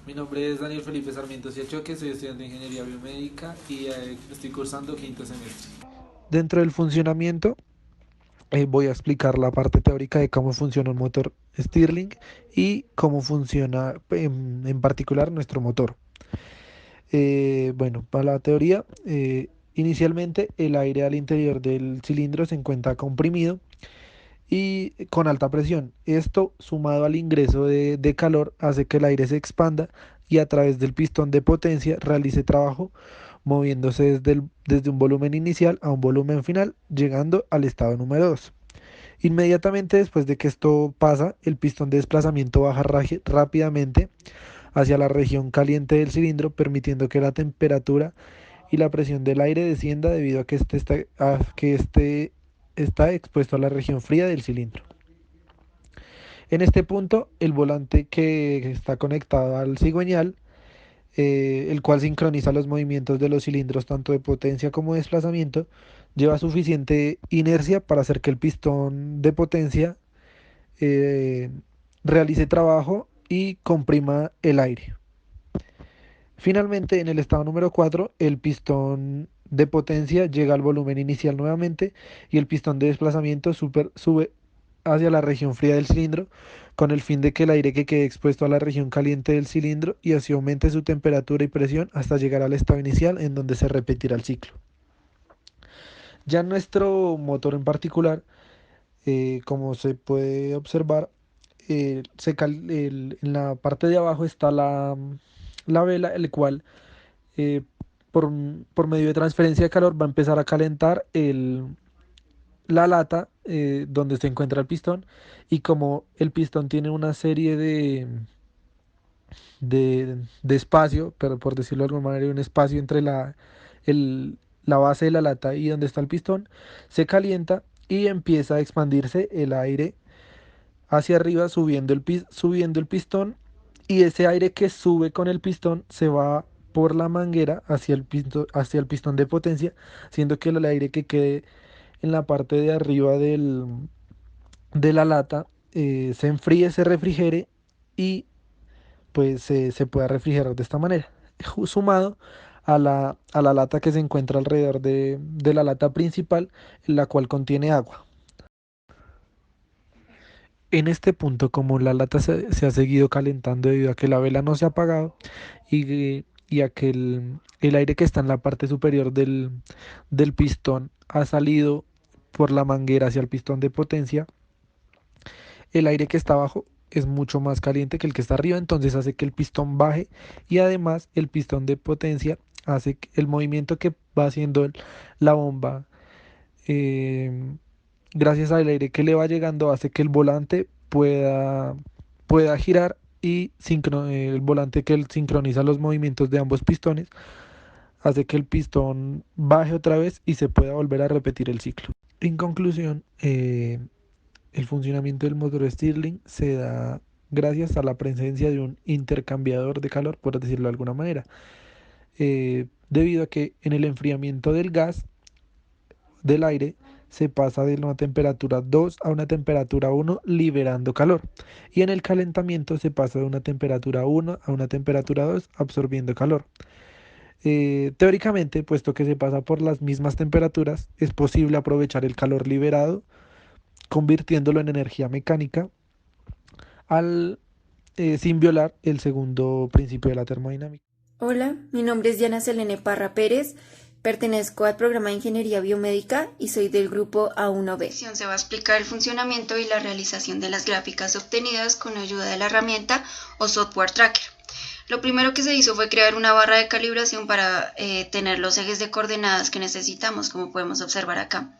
Mi nombre es Daniel Felipe Sarmiento Siachoque, soy estudiante de Ingeniería Biomédica y estoy cursando quinto semestre. Dentro del funcionamiento, voy a explicar la parte teórica de cómo funciona un motor Stirling y cómo funciona en particular nuestro motor. Bueno, para la teoría, inicialmente el aire al interior del cilindro se encuentra comprimido y con alta presión. Esto, sumado al ingreso de calor, hace que el aire se expanda y a través del pistón de potencia realice trabajo, moviéndose desde un volumen inicial a un volumen final, llegando al estado número 2. Inmediatamente después de que esto pasa, el pistón de desplazamiento baja rápidamente hacia la región caliente del cilindro, permitiendo que la temperatura y la presión del aire descienda debido a que este está expuesto a la región fría del cilindro. En este punto, el volante que está conectado al cigüeñal, el cual sincroniza los movimientos de los cilindros tanto de potencia como de desplazamiento, lleva suficiente inercia para hacer que el pistón de potencia eh, realice trabajo y comprima el aire. Finalmente, en el estado número 4, el pistón de potencia llega al volumen inicial nuevamente y el pistón de desplazamiento sube hacia la región fría del cilindro con el fin de que el aire que quede expuesto a la región caliente del cilindro y así aumente su temperatura y presión hasta llegar al estado inicial en donde se repetirá el ciclo. Ya nuestro motor en particular, como se puede observar, en la parte de abajo está la vela, el cual eh, por medio de transferencia de calor va a empezar a calentar la lata donde se encuentra el pistón y como el pistón tiene una serie de espacio, pero por decirlo de alguna manera, un espacio entre la base de la lata y donde está el pistón, se calienta y empieza a expandirse el aire hacia arriba subiendo el pistón y ese aire que sube con el pistón se va por la manguera hacia el pistón de potencia, siendo que el aire que quede en la parte de arriba de la lata se enfríe, se refrigere y pues se pueda refrigerar de esta manera. Sumado a la lata que se encuentra alrededor de la lata principal, la cual contiene agua. En este punto, como la lata se ha seguido calentando debido a que la vela no se ha apagado y a que el aire que está en la parte superior del pistón ha salido por la manguera hacia el pistón de potencia, el aire que está abajo es mucho más caliente que el que está arriba, entonces hace que el pistón baje y además el pistón de potencia hace que el movimiento que va haciendo la bomba, eh, gracias al aire que le va llegando, hace que el volante pueda girar y el volante que sincroniza los movimientos de ambos pistones hace que el pistón baje otra vez y se pueda volver a repetir el ciclo. En conclusión, el funcionamiento del motor Stirling se da gracias a la presencia de un intercambiador de calor, por decirlo de alguna manera, debido a que en el enfriamiento del gas, del aire, se pasa de una temperatura 2 a una temperatura 1 liberando calor. Y en el calentamiento se pasa de una temperatura 1 a una temperatura 2 absorbiendo calor. Teóricamente, puesto que se pasa por las mismas temperaturas, es posible aprovechar el calor liberado, convirtiéndolo en energía mecánica sin violar el segundo principio de la termodinámica. Hola, mi nombre es Diana Selene Parra Pérez, pertenezco al programa de Ingeniería Biomédica y soy del grupo A1B. Se va a explicar el funcionamiento y la realización de las gráficas obtenidas con ayuda de la herramienta o software tracker. Lo primero que se hizo fue crear una barra de calibración para tener los ejes de coordenadas que necesitamos, como podemos observar acá.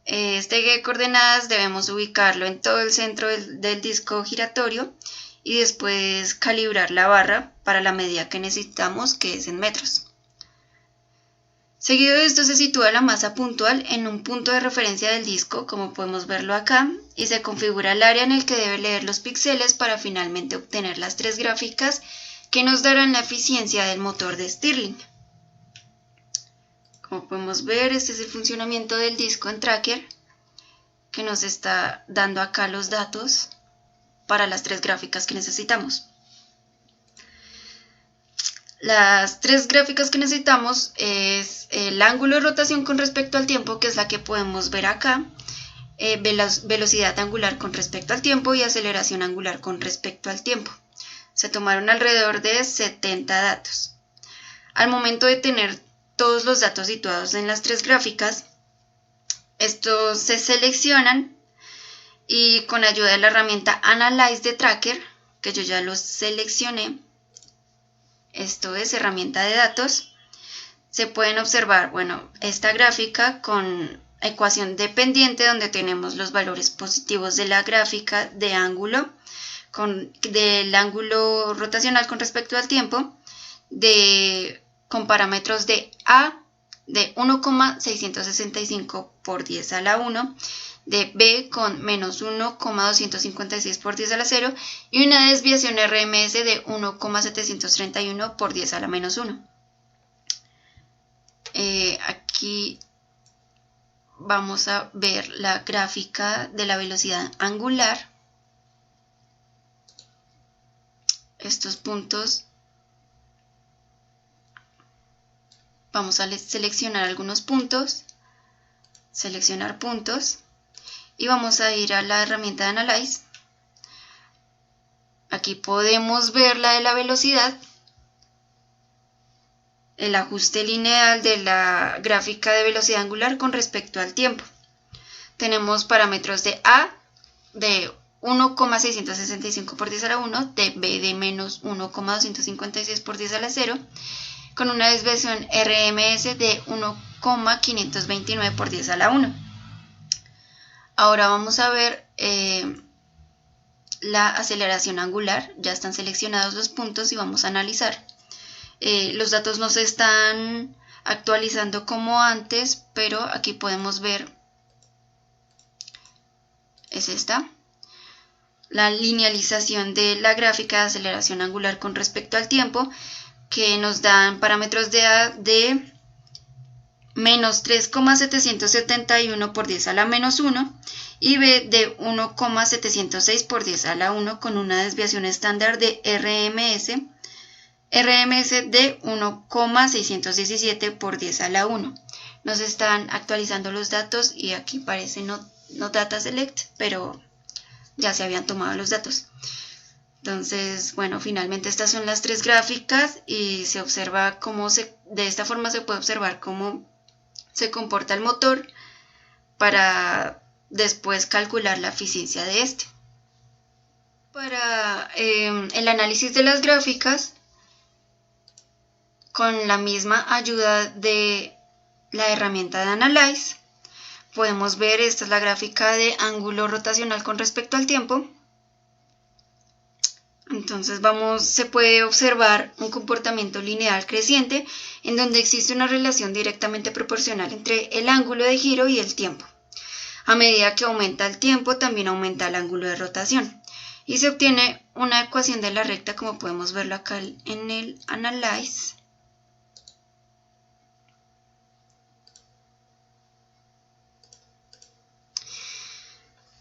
Este eje de coordenadas debemos ubicarlo en todo el centro del disco giratorio y después calibrar la barra para la medida que necesitamos, que es en metros. Seguido de esto se sitúa la masa puntual en un punto de referencia del disco, como podemos verlo acá, y se configura el área en el que debe leer los píxeles para finalmente obtener las tres gráficas que nos darán la eficiencia del motor de Stirling. Como podemos ver, este es el funcionamiento del disco en Tracker, que nos está dando acá los datos para las tres gráficas que necesitamos. Las tres gráficas que necesitamos es el ángulo de rotación con respecto al tiempo, que es la que podemos ver acá, velocidad angular con respecto al tiempo y aceleración angular con respecto al tiempo. Se tomaron alrededor de 70 datos. Al momento de tener todos los datos situados en las tres gráficas, estos se seleccionan y con ayuda de la herramienta Analyze the Tracker, que yo ya los seleccioné, esto es herramienta de datos, se pueden observar, bueno, esta gráfica con ecuación dependiente donde tenemos los valores positivos de la gráfica de ángulo, del ángulo rotacional con respecto al tiempo, con parámetros de A de 1,665 por 10 a la 1, de B con menos 1,256 por 10 a la 0 y una desviación RMS de 1,731 por 10 a la menos 1. Aquí vamos a ver la gráfica de la velocidad angular. Estos puntos, vamos a seleccionar algunos puntos, seleccionar puntos y vamos a ir a la herramienta de Analyze. Aquí podemos ver la de la velocidad, el ajuste lineal de la gráfica de velocidad angular con respecto al tiempo. Tenemos parámetros de A de 1,665 por 10 a la 1, de B de menos 1,256 por 10 a la 0, con una desviación RMS de 1,529 por 10 a la 1. Ahora vamos a ver la aceleración angular. Ya están seleccionados los puntos y vamos a analizar. Los datos no se están actualizando como antes, pero aquí podemos ver, es esta, la linealización de la gráfica de aceleración angular con respecto al tiempo, que nos dan parámetros de A de menos 3,771 por 10 a la menos 1 y B de 1,706 por 10 a la 1 con una desviación estándar de RMS de 1,617 por 10 a la 1. Nos están actualizando los datos y aquí parece no data select, pero ya se habían tomado los datos. Entonces, bueno, finalmente estas son las tres gráficas y se observa cómo de esta forma se puede observar cómo se comporta el motor para después calcular la eficiencia de este. Para el análisis de las gráficas, con la misma ayuda de la herramienta de Analyze, podemos ver, esta es la gráfica de ángulo rotacional con respecto al tiempo. Entonces se puede observar un comportamiento lineal creciente en donde existe una relación directamente proporcional entre el ángulo de giro y el tiempo. A medida que aumenta el tiempo, también aumenta el ángulo de rotación. Y se obtiene una ecuación de la recta, como podemos verlo acá en el Analyze.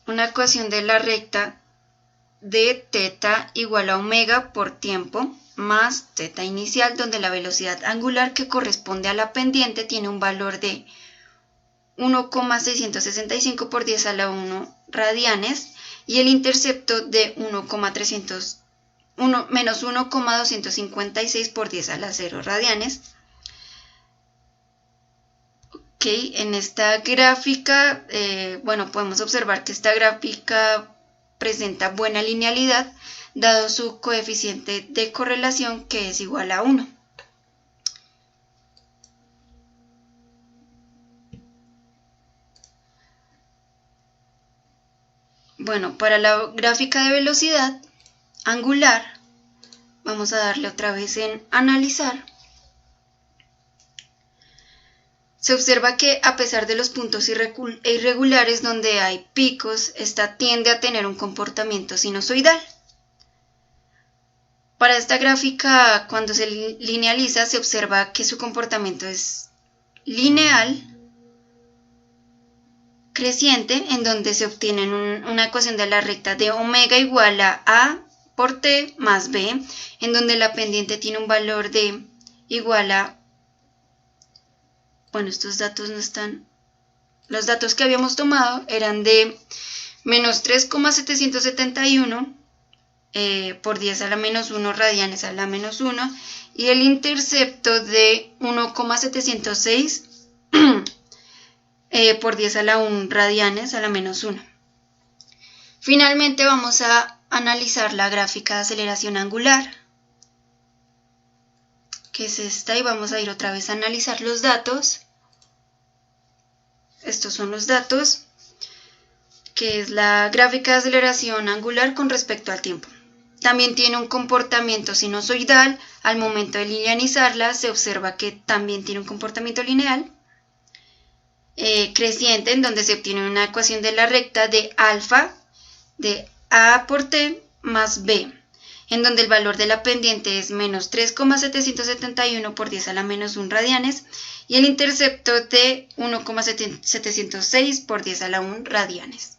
Una ecuación de la recta de θ igual a omega por tiempo más θ inicial, donde la velocidad angular que corresponde a la pendiente tiene un valor de 1,665 por 10 a la 1 radianes y el intercepto de menos 1,256 por 10 a la 0 radianes. En esta gráfica, bueno, podemos observar que esta gráfica presenta buena linealidad, dado su coeficiente de correlación que es igual a 1. Bueno, para la gráfica de velocidad angular, vamos a darle otra vez en analizar. Se observa que a pesar de los puntos irregulares donde hay picos, esta tiende a tener un comportamiento sinusoidal. Para esta gráfica, cuando se linealiza, se observa que su comportamiento es lineal, creciente, en donde se obtiene una ecuación de la recta de omega igual a por T más B, en donde la pendiente tiene un valor de igual a, bueno, estos datos no están, los datos que habíamos tomado eran de menos 3,771 por 10 a la menos 1 radianes a la menos 1 y el intercepto de 1,706 por 10 a la 1 radianes a la menos 1. Finalmente vamos a analizar la gráfica de aceleración angular, que es esta, y vamos a ir otra vez a analizar los datos. Estos son los datos, que es la gráfica de aceleración angular con respecto al tiempo. También tiene un comportamiento sinusoidal. Al momento de linealizarla se observa que también tiene un comportamiento lineal. Creciente, en donde se obtiene una ecuación de la recta de alfa de A por T más B, en donde el valor de la pendiente es menos 3,771 por 10 a la menos 1 radianes y el intercepto de 1,706 por 10 a la 1 radianes.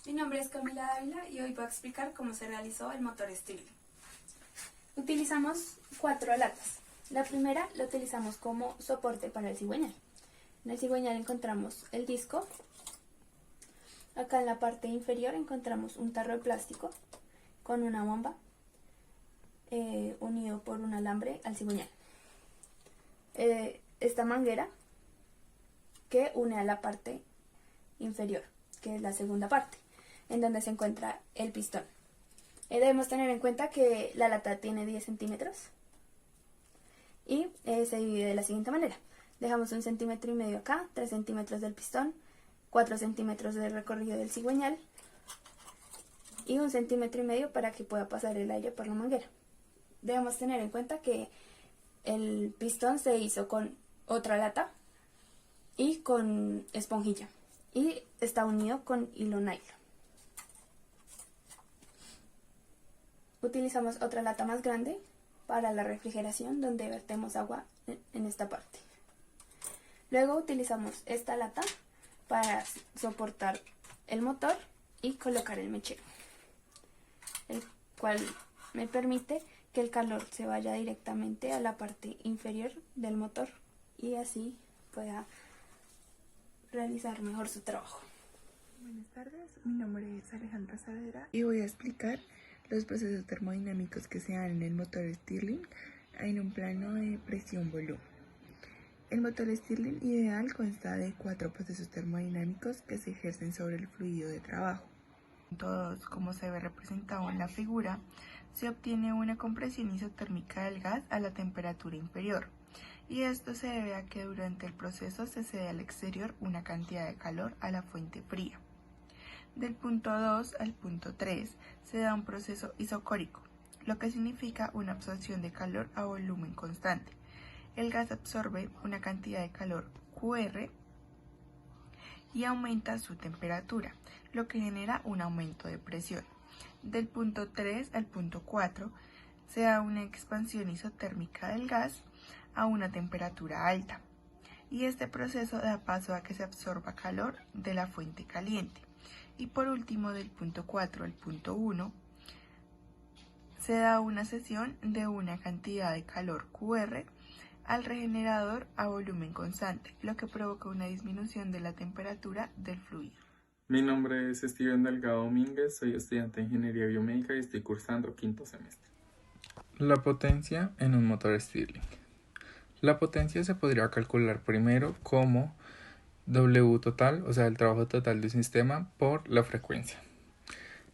Mi nombre es Camila Dávila y hoy voy a explicar cómo se realizó el motor Stirling. Utilizamos 4 latas. La primera la utilizamos como soporte para el cigüeñal. En el cigüeñal encontramos el disco. Acá en la parte inferior encontramos un tarro de plástico con una bomba unido por un alambre al cigüeñal. Esta manguera que une a la parte inferior, que es la segunda parte, en donde se encuentra el pistón. Debemos tener en cuenta que la lata tiene 10 centímetros y se divide de la siguiente manera. Dejamos 1,5 centímetros acá, 3 centímetros del pistón, 4 centímetros del recorrido del cigüeñal y 1,5 centímetros para que pueda pasar el aire por la manguera. Debemos tener en cuenta que el pistón se hizo con otra lata y con esponjilla y está unido con hilo nylon. Utilizamos otra lata más grande para la refrigeración, donde vertemos agua en esta parte. Luego utilizamos esta lata para soportar el motor y colocar el mechero, el cual me permite que el calor se vaya directamente a la parte inferior del motor y así pueda realizar mejor su trabajo. Buenas tardes, mi nombre es Alejandra Saavedra y voy a explicar los procesos termodinámicos que se dan en el motor Stirling en un plano de presión-volumen. El motor Stirling ideal consta de 4 procesos termodinámicos que se ejercen sobre el fluido de trabajo. Todos, como se ve representado en la figura, se obtiene una compresión isotérmica del gas a la temperatura inferior y esto se debe a que durante el proceso se cede al exterior una cantidad de calor a la fuente fría. Del punto 2 al punto 3 se da un proceso isocórico, lo que significa una absorción de calor a volumen constante. El gas absorbe una cantidad de calor QR y aumenta su temperatura, lo que genera un aumento de presión. Del punto 3 al punto 4 se da una expansión isotérmica del gas a una temperatura alta, y este proceso da paso a que se absorba calor de la fuente caliente. Y por último, del punto 4 al punto 1 se da una cesión de una cantidad de calor QR al regenerador a volumen constante, lo que provoca una disminución de la temperatura del fluido. Mi nombre es Steven Delgado Domínguez, soy estudiante de Ingeniería Biomédica y estoy cursando quinto semestre. La potencia en un motor Stirling. La potencia se podría calcular primero como W total, o sea, el trabajo total del sistema por la frecuencia.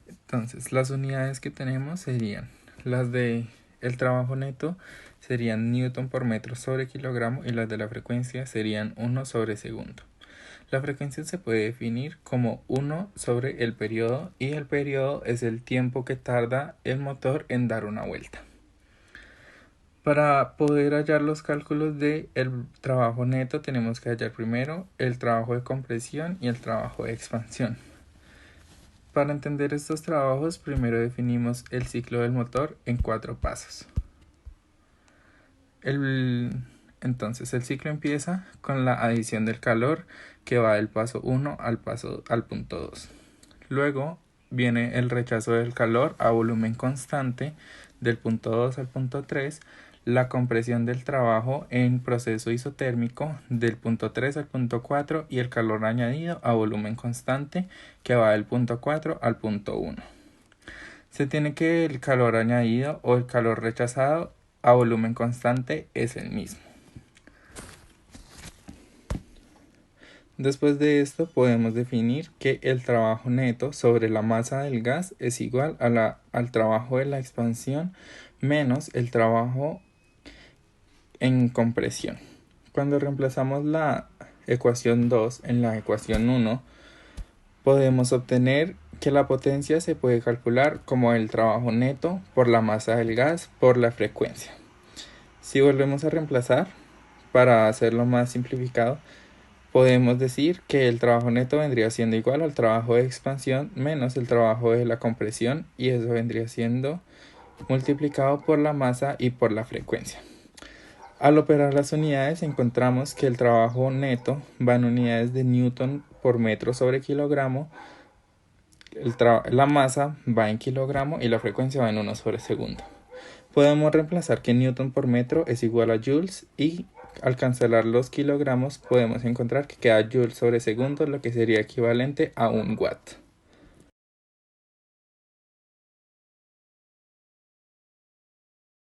Entonces, las unidades que tenemos serían las de el trabajo neto, serían newton por metro sobre kilogramo, y las de la frecuencia serían 1 sobre segundo. La frecuencia se puede definir como 1 sobre el periodo, y el periodo es el tiempo que tarda el motor en dar una vuelta. Para poder hallar los cálculos del trabajo neto tenemos que hallar primero el trabajo de compresión y el trabajo de expansión. Para entender estos trabajos, primero definimos el ciclo del motor en 4 pasos. Entonces el ciclo empieza con la adición del calor, que va del paso 1 al punto 2. Luego viene el rechazo del calor a volumen constante del punto 2 al punto 3, la compresión del trabajo en proceso isotérmico del punto 3 al punto 4 y el calor añadido a volumen constante, que va del punto 4 al punto 1. Se tiene que el calor añadido o el calor rechazado a volumen constante es el mismo. Después de esto podemos definir que el trabajo neto sobre la masa del gas es igual al trabajo de la expansión menos el trabajo en compresión. Cuando reemplazamos la ecuación 2 en la ecuación 1, podemos obtener que la potencia se puede calcular como el trabajo neto por la masa del gas por la frecuencia. Si volvemos a reemplazar, para hacerlo más simplificado, podemos decir que el trabajo neto vendría siendo igual al trabajo de expansión menos el trabajo de la compresión, y eso vendría siendo multiplicado por la masa y por la frecuencia. Al operar las unidades encontramos que el trabajo neto va en unidades de newton por metro sobre kilogramo, la masa va en kilogramo y la frecuencia va en 1 sobre segundo. Podemos reemplazar que newton por metro es igual a joules, y al cancelar los kilogramos podemos encontrar que queda joule sobre segundo, lo que sería equivalente a 1 watt.